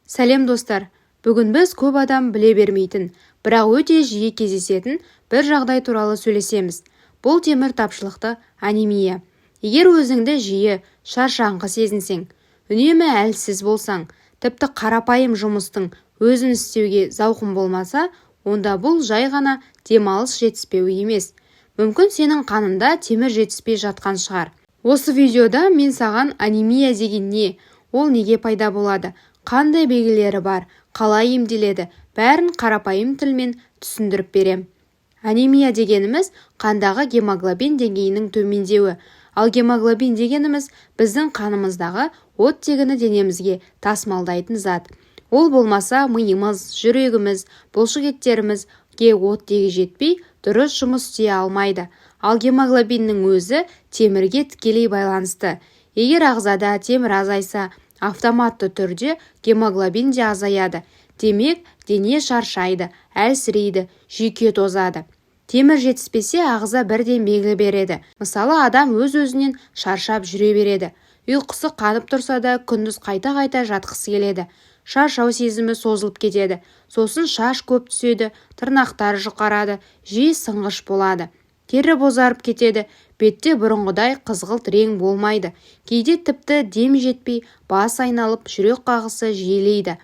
Сәлем достар, бүгін біз көп адам біле бермейтін, бірақ өте жиі кездесетін бір жағдай туралы сөйлесеміз. Бұл темір тапшылықты анемия. Егер өзіңді жиі шаршаңқы сезінсең, үнемі әлсіз болсаң, тіпті қарапайым жұмыстың өзін істеуге зауқың болмаса, онда бұл жай ғана демалыс жетіспеуі емес. Мүмкін сенің қанында темір жетіспей жатқан шығар. Осы видеода мен саған анемия деген не, ол неге пайда болады, қандай белгілері бар, қалай емделеді, бәрін қарапайым тілмен түсіндіріп берем. Анемия дегеніміз қандағы гемоглобин деңгейінің төмендеуі, ал гемоглобин дегеніміз біздің қанымыздағы оттегіні денемізге тасымалдайтын зат. Ол болмаса миымыз, жүрегіміз, бұлшықеттерімізге оттегі жетпей дұрыс жұмыс істей алмайды. Ал гемоглобиннің өзі темірге тікелей байланысты. Егер ағзада темір азайса, автоматты түрде гемоглобин де азаяды. Демек, дене шаршайды, әлсірейді, жүйке тозады. Темір жетіспесе, ағза бірден белгі береді. Мысалы, адам өз-өзінен шаршап жүре береді. Ұйқысы қанып тұрса да, күндіз қайта-қайта жатқысы келеді. Шаршау сезімі созылып кетеді. Сосын шаш көп түседі, тырнақтар жұқарады, жиі сынғыш болады. Тері бозарып кетеді, бетте бұрынғыдай қызғылт рең болмайды. Кейде тіпті дем жетпей, бас айналып, жүрек қағысы жиілейді.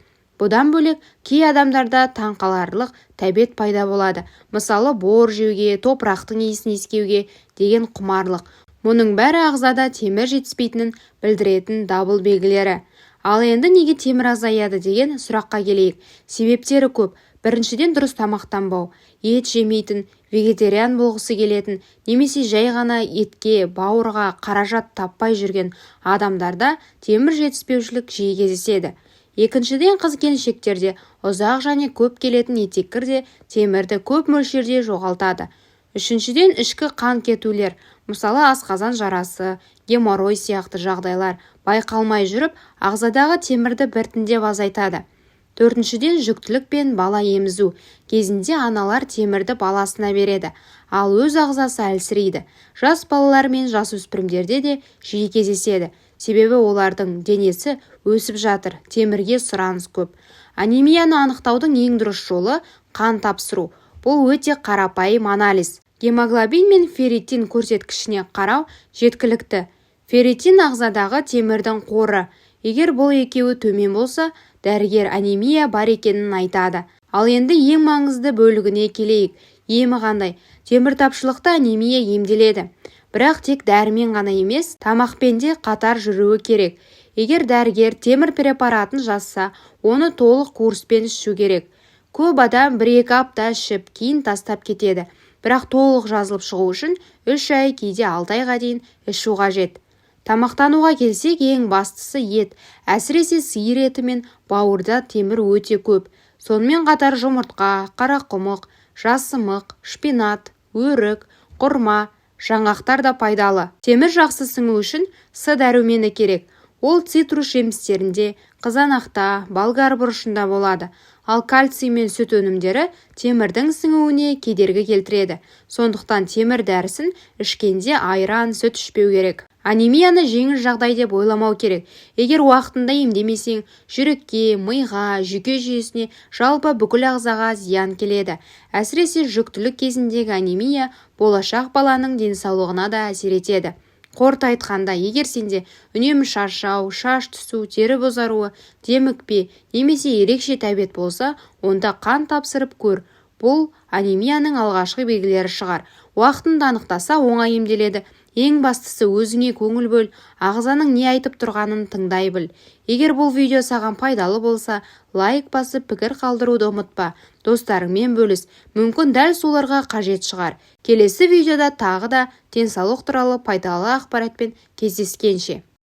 Бұдан бөлек, кей адамдарда таңқаларлық тәбет пайда болады. Мысалы, бор жеуге, топырақтың иісін иіскеуге деген құмарлық. Мұның бәрі ағзада темір жетіспейтінін білдіретін дабыл белгілері. Ал енді неге темір азаяды деген сұраққа келейік. Себептері көп. Біріншіден, дұрыс тамақтанбау. Ет жемейтін, вегетариан болғысы келетін, немесе жай ғана етке, бауырға қаражат таппай жүрген адамдарда темір жетіспеушілік жиі кездеседі. Екіншіден, қыз-келіншектерде ұзақ және көп келетін етеккірде темірді көп мөлшерде жоғалтады. Үшіншіден, ішкі қан кетулер, мысалы асқазан жарасы, геморрой сияқты жағдайлар байқалмай жүріп, ағзадағы темірді біртіндеп азайтады. Төртіншіден, жүктілік пен бала емізу кезінде аналар темірді баласына береді, ал өз ағзасы әлсірейді. Жас балалар мен жасөспірімдерде де жиі кездеседі. Себебі олардың денесі өсіп жатыр, темірге сұраныс көп. Анемияны анықтаудың ең дұрыс жолы қан тапсыру. Бұл өте қарапайым анализ. Гемоглобин мен ферритин көрсеткішіне қарау жеткілікті. Ферритин ағзадағы темірдің қоры. Егер бұл екеуі төмен болса, дәрігер анемия бар екенін айтады. Ал енді ең маңызды бөлігіне келейік. Емі қандай? Темір тапшылықта анемия емделеді. Бірақ тек дәрімен ғана емес, тамақпен де қатар жүруі керек. Егер дәрігер темір препаратын жазса, оны толық курспен ішу керек. Көп адам 1-2 апта ішіп, кейін тастап кетеді. Бірақ толық жазылып шығу үшін 3 ай, кейде 6 айға дейін ішу қажет. Тамақтануға келсек, ең бастысы ет. Әсіресе сиыр еті мен бауырда темір өте көп. Сонымен қатар жұмыртқа, қарақұмық, жасымық, шпинат, өрік, құрма, жаңғақтар да пайдалы. Темір жақсы сіңу үшін С дәрумені керек. Ол цитрус жемістерінде, қызанақта, болгар бұрышында болады. Ал кальций мен сүт өнімдері темірдің сіңуіне кедергі келтіреді. Сондықтан темір дәрісін ішкенде айран, сүт ішпеу керек. Анемияны жеңіл жағдай деп ойламау керек. Егер уақытында емдемесең, жүрекке, миға, жүйке жүйесіне, жалпы бүкіл ағзаға зиян келеді. Әсіресе жүктілік кезіндегі анемия болашақ баланың денсаулығына да әсер етеді. Қорыта айтқанда, егер сенде үнемі шаршау, шаш түсу, тері бозаруы, демікпе, немесе ерекше тәбет болса, онда қан тапсырып көр. Бұл анемияның алғашқы белгілері шығар. Уақытында анықтаса оңай емделеді. Ең бастысы өзіңе көңіл бөл, ағзаның не айтып тұрғанын тыңдай біл. Егер бұл видео саған пайдалы болса, лайк басып пікір қалдыруды ұмытпа. Достарыңмен бөліс, мүмкін дәл соларға қажет шығар. Келесі видеода тағы да денсаулық туралы пайдалы ақпаратпен кездескенше.